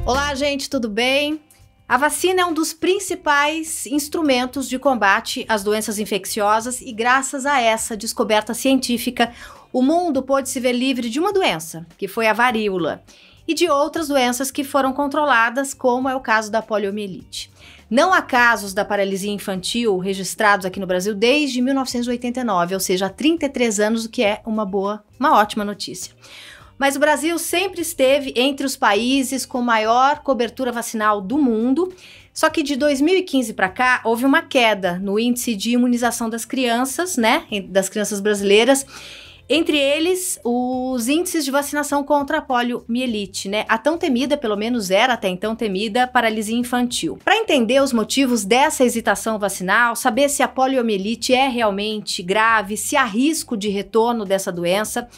Olá, gente, tudo bem? A vacina é um dos principais instrumentos de combate às doenças infecciosas e graças a essa descoberta científica, o mundo pôde se ver livre de uma doença, que foi a varíola, e de outras doenças que foram controladas, como é o caso da poliomielite. Não há casos da paralisia infantil registrados aqui no Brasil desde 1989, ou seja, há 33 anos, o que é uma ótima notícia. Mas o Brasil sempre esteve entre os países com maior cobertura vacinal do mundo, só que de 2015 para cá houve uma queda no índice de imunização das crianças, das crianças brasileiras, entre eles os índices de vacinação contra a poliomielite, a tão temida, pelo menos era até então temida, paralisia infantil. Para entender os motivos dessa hesitação vacinal, saber se a poliomielite é realmente grave, se há risco de retorno dessa doença,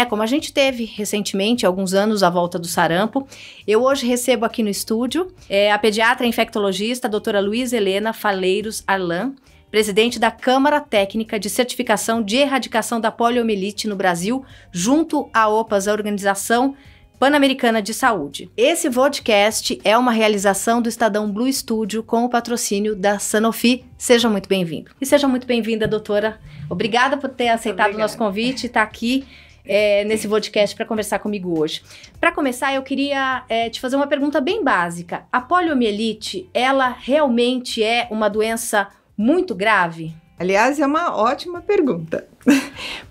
como a gente teve recentemente, há alguns anos, a volta do sarampo. Eu hoje recebo aqui no estúdio a pediatra infectologista, a doutora Luísa Helena Faleiros Arlan, presidente da Câmara Técnica de Certificação de Erradicação da Poliomielite no Brasil, junto à OPAS, a Organização Pan-Americana de Saúde. Esse podcast é uma realização do Estadão Blue Studio com o patrocínio da Sanofi. Seja muito bem-vindo. E seja muito bem-vinda, doutora. Obrigada por ter aceitado o nosso convite e estar aqui nesse podcast para conversar comigo hoje. Para começar, eu queria te fazer uma pergunta bem básica. A poliomielite, ela realmente é uma doença muito grave? Aliás, é uma ótima pergunta,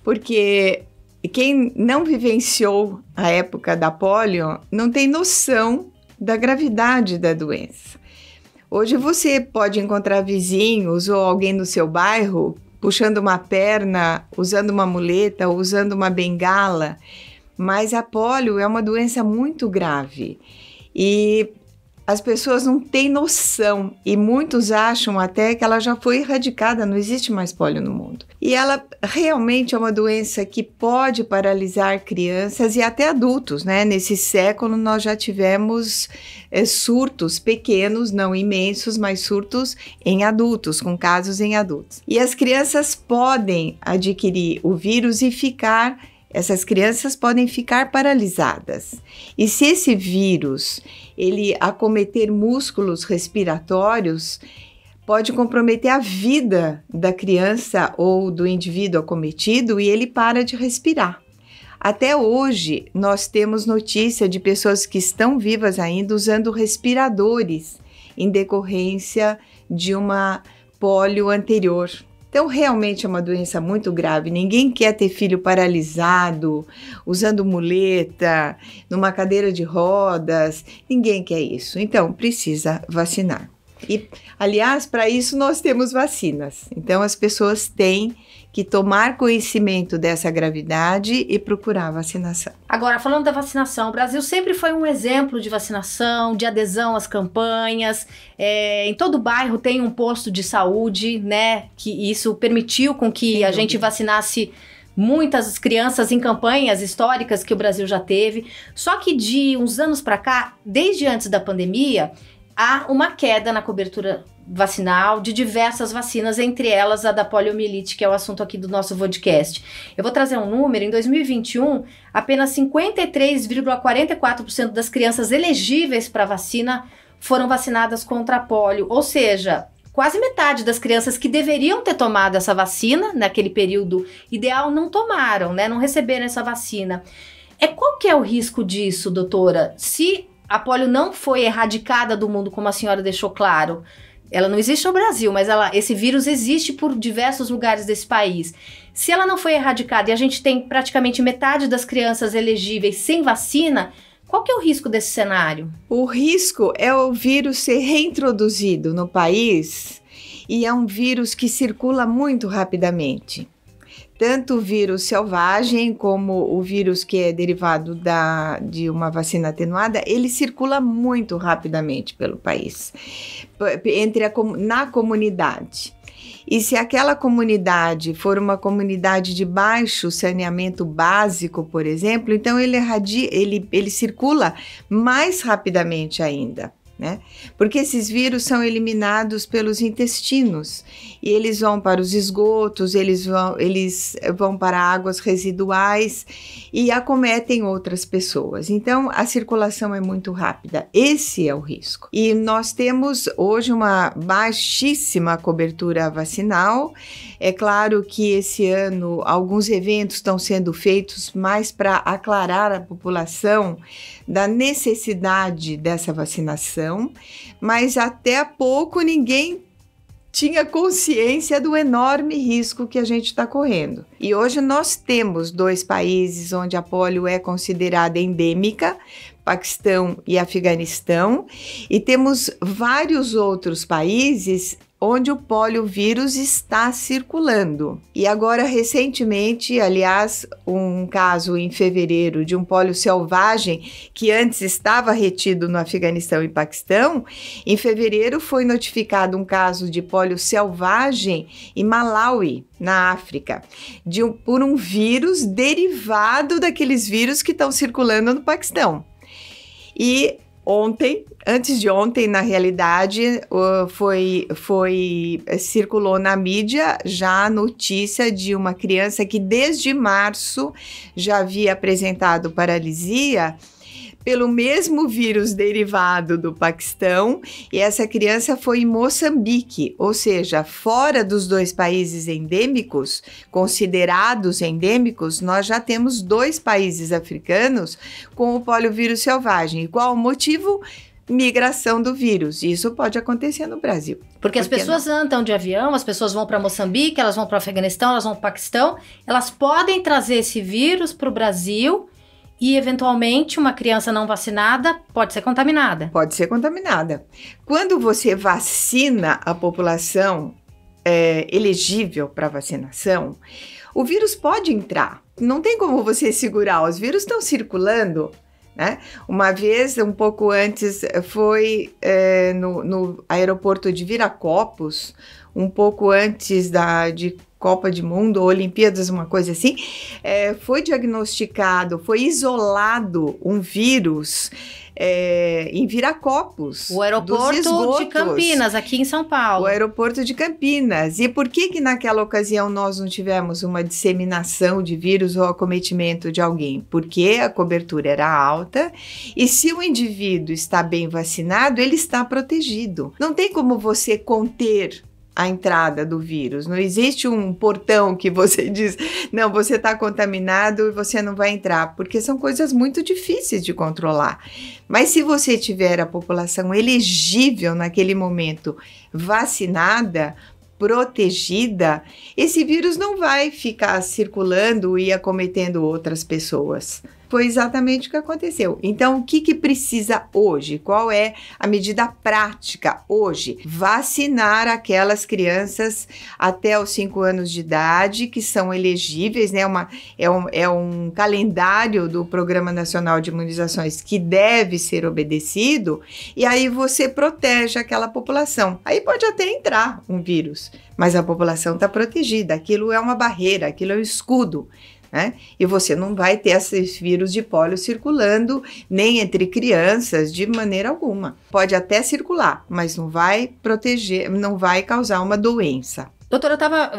porque quem não vivenciou a época da polio não tem noção da gravidade da doença. Hoje você pode encontrar vizinhos ou alguém no seu bairro puxando uma perna, usando uma muleta, usando uma bengala, mas a polio é uma doença muito grave e as pessoas não têm noção e muitos acham até que ela já foi erradicada, não existe mais polio no mundo. E ela realmente é uma doença que pode paralisar crianças e até adultos, Nesse século nós já tivemos surtos pequenos, não imensos, mas surtos em adultos, com casos em adultos. E as crianças podem adquirir o vírus e essas crianças podem ficar paralisadas. E se esse vírus ele acometer músculos respiratórios, pode comprometer a vida da criança ou do indivíduo acometido e ele para de respirar. Até hoje, nós temos notícia de pessoas que estão vivas ainda usando respiradores em decorrência de uma polio anterior. Então, realmente é uma doença muito grave. Ninguém quer ter filho paralisado, usando muleta, numa cadeira de rodas. Ninguém quer isso. Então, precisa vacinar. E, aliás, para isso nós temos vacinas. Então, as pessoas têm que tomar conhecimento dessa gravidade e procurar a vacinação. Agora, falando da vacinação, o Brasil sempre foi um exemplo de vacinação, de adesão às campanhas. Em todo bairro tem um posto de saúde, que isso permitiu com que a gente vacinasse muitas crianças em campanhas históricas que o Brasil já teve. Só que de uns anos para cá, desde antes da pandemia, há uma queda na cobertura vacinal de diversas vacinas, entre elas a da poliomielite, que é o assunto aqui do nosso podcast. Eu vou trazer um número: em 2021, apenas 53,44% das crianças elegíveis para vacina foram vacinadas contra a polio, ou seja, quase metade das crianças que deveriam ter tomado essa vacina naquele período ideal não tomaram, não receberam essa vacina. Qual que é o risco disso, doutora? Se a polio não foi erradicada do mundo, como a senhora deixou claro, ela não existe no Brasil, mas esse vírus existe por diversos lugares desse país. Se ela não foi erradicada e a gente tem praticamente metade das crianças elegíveis sem vacina, qual que é o risco desse cenário? O risco é o vírus ser reintroduzido no país e é um vírus que circula muito rapidamente. Tanto o vírus selvagem como o vírus que é derivado de uma vacina atenuada, ele circula muito rapidamente pelo país, na comunidade. E se aquela comunidade for uma comunidade de baixo saneamento básico, por exemplo, então ele circula mais rapidamente ainda. né? Porque esses vírus são eliminados pelos intestinos e eles vão para os esgotos, eles vão para águas residuais e acometem outras pessoas. Então, a circulação é muito rápida. Esse é o risco. E nós temos hoje uma baixíssima cobertura vacinal. É claro que esse ano alguns eventos estão sendo feitos mais para aclarar a população da necessidade dessa vacinação, mas até há pouco ninguém tinha consciência do enorme risco que a gente está correndo. E hoje nós temos 2 países onde a polio é considerada endêmica, Paquistão e Afeganistão, e temos vários outros países onde o poliovírus está circulando. E agora, recentemente, aliás, um caso em fevereiro de um pólio selvagem que antes estava retido no Afeganistão e Paquistão, em fevereiro foi notificado um caso de pólio selvagem em Malawi, na África, por um vírus derivado daqueles vírus que estão circulando no Paquistão. E antes de ontem, na realidade, circulou na mídia já a notícia de uma criança que desde março já havia apresentado paralisia pelo mesmo vírus derivado do Paquistão, e essa criança foi em Moçambique, ou seja, fora dos 2 países endêmicos, considerados endêmicos, nós já temos 2 países africanos com o poliovírus selvagem. E qual o motivo? Migração do vírus. Isso pode acontecer no Brasil. Porque as pessoas andam de avião, as pessoas vão para Moçambique, elas vão para o Afeganistão, elas vão para o Paquistão, elas podem trazer esse vírus para o Brasil. E, eventualmente, uma criança não vacinada pode ser contaminada. Pode ser contaminada. Quando você vacina a população elegível para vacinação, o vírus pode entrar. Não tem como você segurar, os vírus estão circulando, né? Uma vez, um pouco antes, foi no aeroporto de Viracopos, um pouco antes de Copa do Mundo, ou Olimpíadas, uma coisa assim, foi diagnosticado, foi isolado um vírus em Viracopos. O aeroporto de Campinas, aqui em São Paulo. O aeroporto de Campinas. E por que naquela ocasião nós não tivemos uma disseminação de vírus ou acometimento de alguém? Porque a cobertura era alta e se o indivíduo está bem vacinado, ele está protegido. Não tem como você conter a entrada do vírus. Não existe um portão que você diz, não, você está contaminado e você não vai entrar, porque são coisas muito difíceis de controlar. Mas se você tiver a população elegível naquele momento vacinada, protegida, esse vírus não vai ficar circulando e acometendo outras pessoas. Foi exatamente o que aconteceu. Então, o que precisa hoje? Qual é a medida prática hoje? Vacinar aquelas crianças até os 5 anos de idade que são elegíveis, né? É um calendário do Programa Nacional de Imunizações que deve ser obedecido, e aí você protege aquela população. Aí pode até entrar um vírus, mas a população está protegida. Aquilo é uma barreira, aquilo é um escudo, né? E você não vai ter esses vírus de pólio circulando nem entre crianças de maneira alguma. Pode até circular, mas não vai proteger, não vai causar uma doença. Doutora, eu estava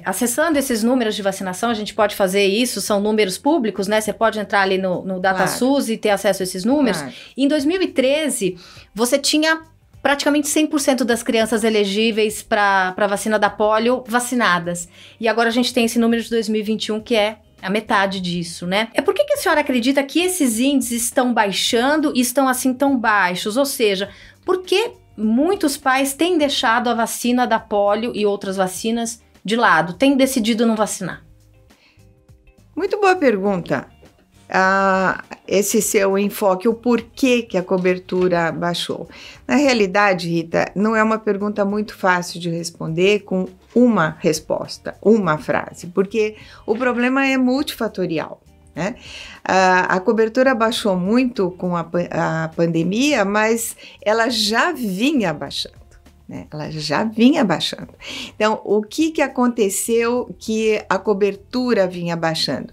acessando esses números de vacinação, a gente pode fazer isso, são números públicos, né? Você pode entrar ali no DataSUS e ter acesso a esses números. Claro. Em 2013, você tinha praticamente 100% das crianças elegíveis para a vacina da polio vacinadas. E agora a gente tem esse número de 2021 que é a metade disso, né? Por que a senhora acredita que esses índices estão baixando e estão assim tão baixos? Ou seja, por que muitos pais têm deixado a vacina da polio e outras vacinas de lado, têm decidido não vacinar? Muito boa pergunta. Esse seu enfoque, o porquê que a cobertura baixou. Na realidade, Rita, não é uma pergunta muito fácil de responder com uma resposta, uma frase, porque o problema é multifatorial, né? A cobertura baixou muito com a pandemia, mas ela já vinha baixando. né? Ela já vinha baixando. Então, o que aconteceu que a cobertura vinha baixando?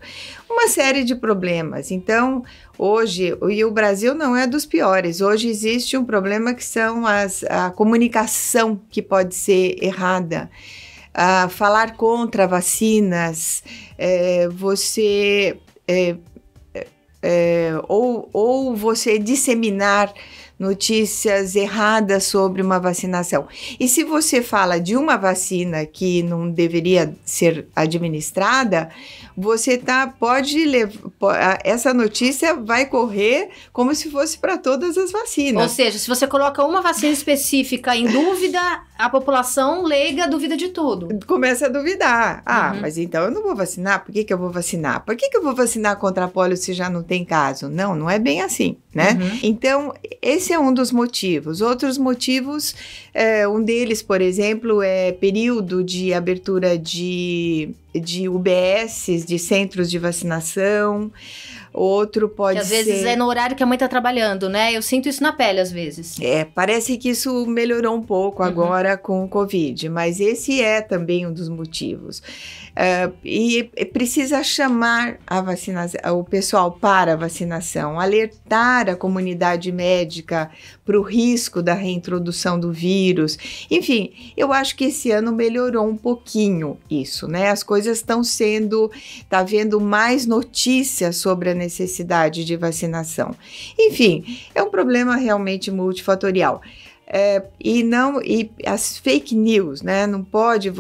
Uma série de problemas. Então, hoje, e o Brasil não é dos piores, hoje existe um problema que são a comunicação que pode ser errada. Falar contra vacinas, ou você disseminar notícias erradas sobre uma vacinação. E se você fala de uma vacina que não deveria ser administrada, você essa notícia vai correr como se fosse para todas as vacinas. Ou seja, se você coloca uma vacina específica em dúvida, a população leiga duvida de tudo. Começa a duvidar. Mas então eu não vou vacinar? Por que eu vou vacinar? Por que eu vou vacinar contra a polio se já não tem caso? Não é bem assim, né? Então, esse é um dos motivos. Outros motivos, um deles, por exemplo, é período de abertura de UBSs, de centros de vacinação. Outro pode ser... Que às vezes é no horário que a mãe está trabalhando, né? Eu sinto isso na pele às vezes. Parece que isso melhorou um pouco agora com o Covid, mas esse é também um dos motivos. E precisa chamar o pessoal para a vacinação, alertar a comunidade médica para o risco da reintrodução do vírus. Enfim, eu acho que esse ano melhorou um pouquinho isso, né? As coisas está havendo mais notícias sobre a necessidade de vacinação. Enfim, é um problema realmente multifatorial. E as fake news, né? Não pode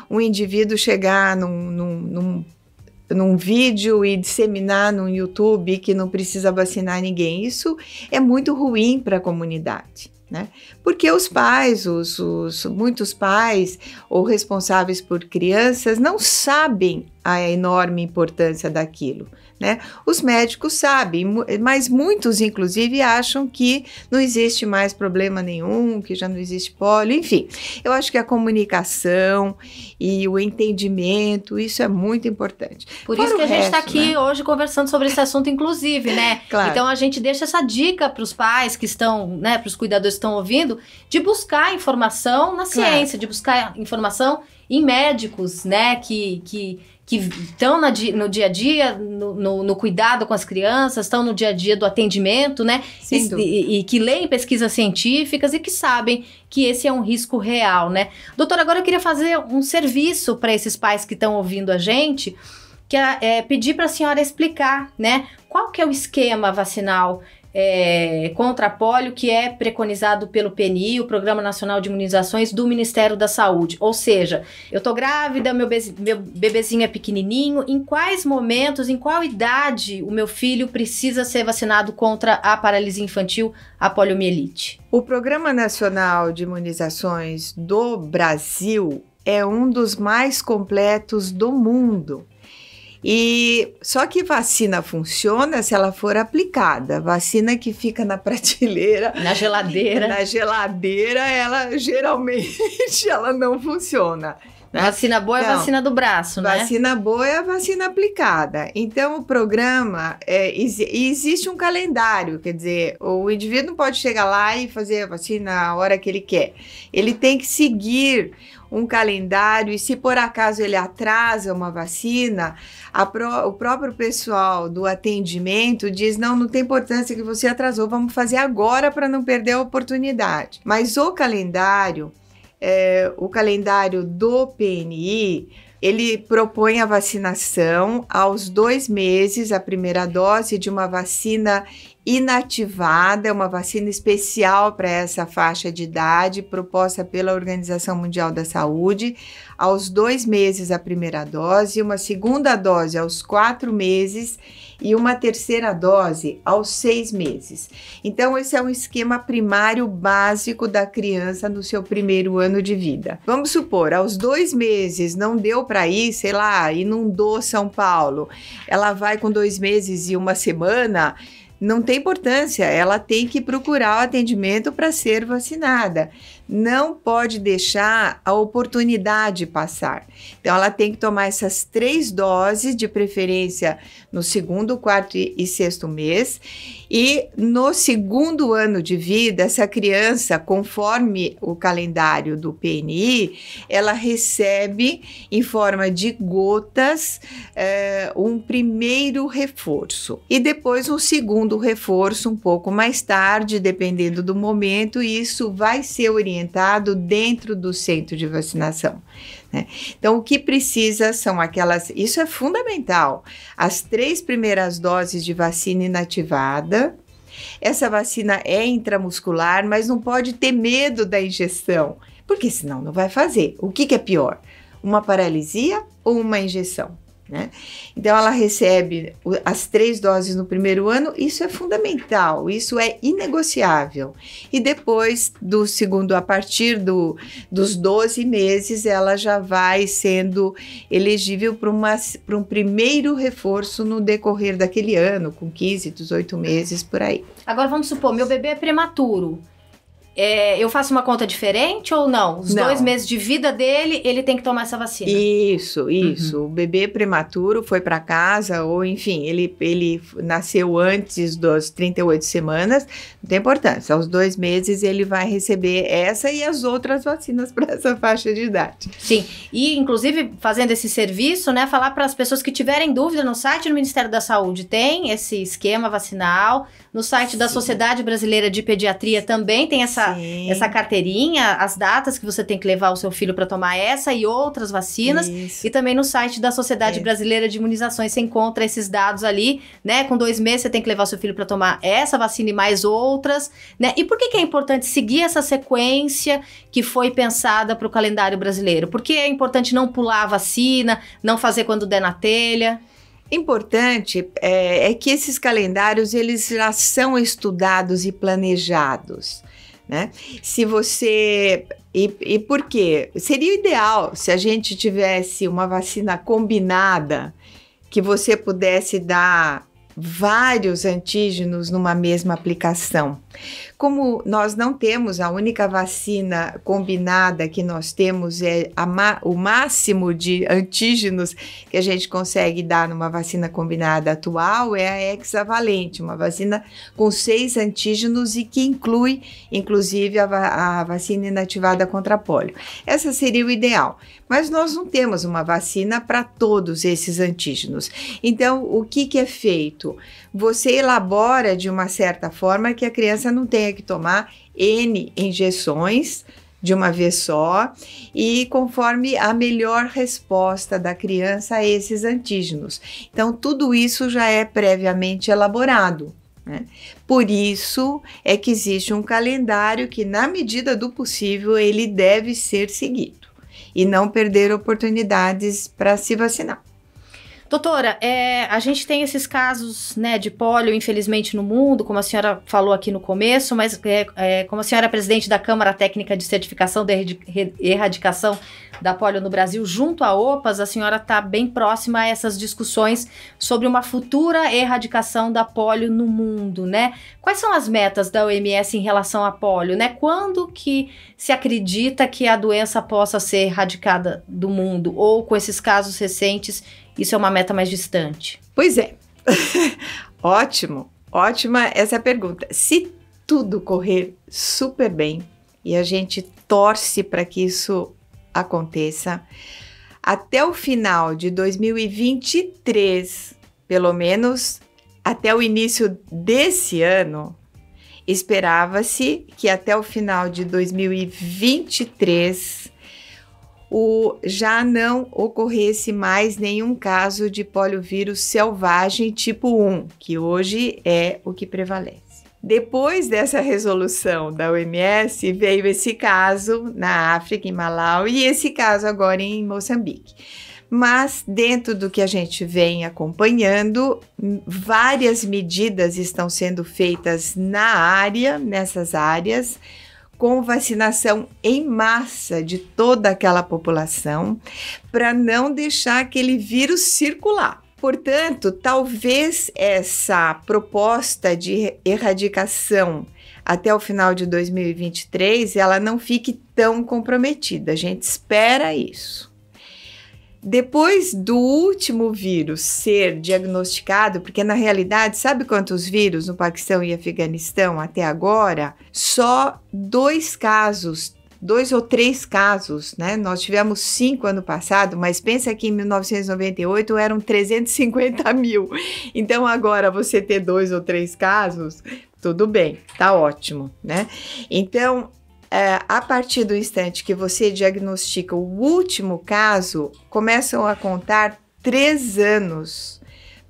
um indivíduo chegar num vídeo e disseminar no YouTube que não precisa vacinar ninguém. Isso é muito ruim para a comunidade, né? Porque os pais, muitos pais ou responsáveis por crianças não sabem a enorme importância daquilo, né? Os médicos sabem, mas muitos, inclusive, acham que não existe mais problema nenhum, que já não existe polio, enfim. Eu acho que a comunicação e o entendimento, isso é muito importante. Por isso que a gente está aqui, né, hoje conversando sobre esse assunto, inclusive, né? Claro. Então, a gente deixa essa dica para os pais que estão, né, para os cuidadores que estão ouvindo, de buscar informação na ciência, de buscar informação em médicos, né, que estão no dia a dia, no cuidado com as crianças, estão no dia a dia do atendimento, né? E que leem pesquisas científicas e que sabem que esse é um risco real, né? Doutora, agora eu queria fazer um serviço para esses pais que estão ouvindo a gente, que é pedir para a senhora explicar, né? Qual que é o esquema vacinal contra a polio que é preconizado pelo PNI, o Programa Nacional de Imunizações do Ministério da Saúde. Ou seja, eu tô grávida, meu bebezinho é pequenininho, em quais momentos, em qual idade o meu filho precisa ser vacinado contra a paralisia infantil, a poliomielite? O Programa Nacional de Imunizações do Brasil é um dos mais completos do mundo. Só que vacina funciona se ela for aplicada. Vacina que fica na prateleira, na geladeira, ela geralmente ela não funciona. Vacina boa é a vacina do braço, né? Vacina boa é a vacina aplicada. Então, o programa, existe um calendário, quer dizer, o indivíduo não pode chegar lá e fazer a vacina a hora que ele quer. Ele tem que seguir um calendário e se por acaso ele atrasa uma vacina, o próprio pessoal do atendimento diz, não tem importância que você atrasou, vamos fazer agora para não perder a oportunidade. Mas o calendário do PNI, ele propõe a vacinação aos 2 meses, a primeira dose de uma vacina inativada, uma vacina especial para essa faixa de idade, proposta pela Organização Mundial da Saúde, aos 2 meses a primeira dose, uma segunda dose aos 4 meses e uma terceira dose aos 6 meses. Então, esse é um esquema primário básico da criança no seu primeiro ano de vida. Vamos supor, aos 2 meses não deu para ir, sei lá, inundou São Paulo, ela vai com 2 meses e 1 semana, não tem importância, ela tem que procurar o atendimento para ser vacinada. não pode deixar a oportunidade passar. Então, ela tem que tomar essas 3 doses, de preferência no 2º, 4º e 6º mês. E no 2º ano de vida, essa criança, conforme o calendário do PNI, ela recebe em forma de gotas um primeiro reforço. E depois um segundo reforço um pouco mais tarde, dependendo do momento, e isso vai ser orientado dentro do centro de vacinação. Então, o que precisa são aquelas... Isso é fundamental. As 3 primeiras doses de vacina inativada. Essa vacina é intramuscular, mas não pode ter medo da injeção, porque senão não vai fazer. O que é pior? Uma paralisia ou uma injeção? Então, ela recebe as 3 doses no primeiro ano, isso é fundamental, isso é inegociável. E depois do segundo, a partir dos 12 meses, ela já vai sendo elegível para um primeiro reforço no decorrer daquele ano, com 15, 18 meses, por aí. Agora, vamos supor, meu bebê é prematuro. Eu faço uma conta diferente ou não? Os 2 meses de vida dele, ele tem que tomar essa vacina? Isso. O bebê prematuro foi para casa, ou enfim, ele nasceu antes das 38 semanas, não tem importância. Aos 2 meses ele vai receber essa e as outras vacinas para essa faixa de idade. Sim, e inclusive fazendo esse serviço, falar para as pessoas que tiverem dúvida, no site do Ministério da Saúde tem esse esquema vacinal, no site da Sociedade Brasileira de Pediatria também tem essa carteirinha, as datas que você tem que levar o seu filho para tomar essa e outras vacinas. Isso. E também no site da Sociedade Brasileira de Imunizações você encontra esses dados ali, Com 2 meses você tem que levar o seu filho para tomar essa vacina e mais outras, E por que é importante seguir essa sequência que foi pensada para o calendário brasileiro? Por que é importante não pular a vacina, não fazer quando der na telha? Importante é que esses calendários eles já são estudados e planejados, Se você... E por quê? Seria ideal se a gente tivesse uma vacina combinada, que você pudesse dar vários antígenos numa mesma aplicação. Como nós não temos, a única vacina combinada que nós temos o máximo de antígenos que a gente consegue dar numa vacina combinada atual é a hexavalente, uma vacina com 6 antígenos e que inclui, inclusive, a vacina inativada contra pólio. Essa seria o ideal, mas nós não temos uma vacina para todos esses antígenos. Então, o que é feito? Você elabora de uma certa forma que a criança não tenha que tomar N injeções de uma vez só e conforme a melhor resposta da criança a esses antígenos. Então, tudo isso já é previamente elaborado. Por isso é que existe um calendário que, na medida do possível, ele deve ser seguido e não perder oportunidades para se vacinar. Doutora, a gente tem esses casos de pólio, infelizmente, no mundo, como a senhora falou aqui no começo, mas como a senhora é presidente da Câmara Técnica de Certificação da Erradicação da Pólio no Brasil, junto à OPAS, a senhora está bem próxima a essas discussões sobre uma futura erradicação da pólio no mundo, Quais são as metas da OMS em relação à pólio, Quando que se acredita que a doença possa ser erradicada do mundo? Ou com esses casos recentes, isso é uma meta mais distante? Pois é. Ótima essa pergunta. Se tudo correr super bem, e a gente torce para que isso aconteça, até o final de 2023, pelo menos até o início desse ano, esperava-se que até o final de 2023 já não ocorresse mais nenhum caso de poliovírus selvagem tipo 1, que hoje é o que prevalece. Depois dessa resolução da OMS, veio esse caso na África, em Malau, e esse caso agora em Moçambique. Mas dentro do que a gente vem acompanhando, várias medidas estão sendo feitas nessas áreas, com vacinação em massa de toda aquela população, para não deixar aquele vírus circular. Portanto, talvez essa proposta de erradicação até o final de 2023, ela não fique tão comprometida. A gente espera isso. Depois do último vírus ser diagnosticado, porque na realidade, sabe quantos vírus no Paquistão e Afeganistão até agora? Só 2 ou 3 casos, né? Nós tivemos 5 ano passado, mas pensa que em 1998 eram 350 mil. Então agora você ter 2 ou 3 casos, tudo bem, tá ótimo, né? Então, a partir do instante que você diagnostica o último caso, começam a contar 3 anos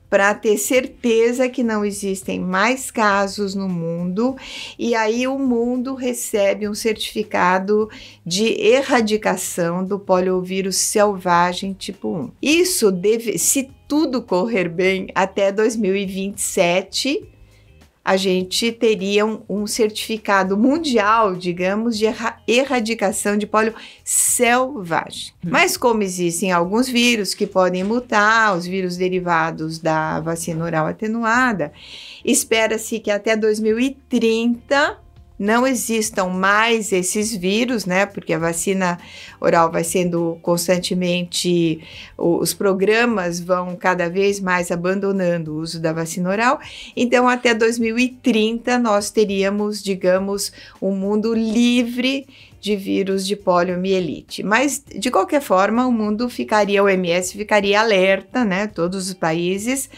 para ter certeza que não existem mais casos no mundo, e aí o mundo recebe um certificado de erradicação do poliovírus selvagem tipo 1. Isso deve, se tudo correr bem, até 2027, a gente teria um certificado mundial, digamos, de erradicação de pólio selvagem. Mas como existem alguns vírus que podem mutar, os vírus derivados da vacina oral atenuada, espera-se que até 2030 não existam mais esses vírus, né? Porque a vacina oral vai sendo constantemente, os programas vão cada vez mais abandonando o uso da vacina oral. Então, até 2030, nós teríamos, digamos, um mundo livre de vírus de poliomielite. Mas, de qualquer forma, o mundo ficaria, a OMS ficaria alerta, né? Todos os países,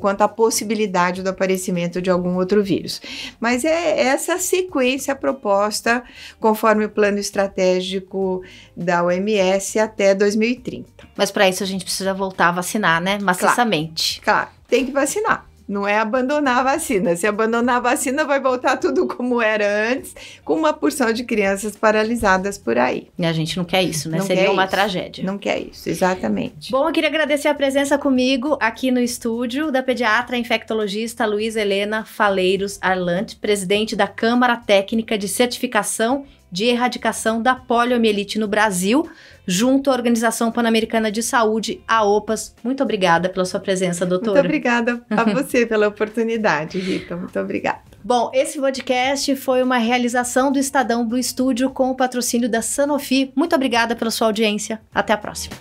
quanto à possibilidade do aparecimento de algum outro vírus. Mas é essa sequência proposta conforme o plano estratégico da OMS até 2030. Mas para isso a gente precisa voltar a vacinar, né? Maciçamente. Claro, tem que vacinar. Não é abandonar a vacina. Se abandonar a vacina, vai voltar tudo como era antes, com uma porção de crianças paralisadas por aí. E a gente não quer isso, né? Não Seria uma isso. tragédia. Não quer isso, exatamente. Bom, eu queria agradecer a presença comigo aqui no estúdio da pediatra infectologista Luísa Helena Faleiros Arlant, presidente da Câmara Técnica de Certificação de Erradicação da Poliomielite no Brasil, junto à Organização Pan-Americana de Saúde, a OPAS. Muito obrigada pela sua presença, doutora. Muito obrigada a você pela oportunidade, Rita. Muito obrigada. Bom, esse podcast foi uma realização do Estadão Blue Studio com o patrocínio da Sanofi. Muito obrigada pela sua audiência. Até a próxima.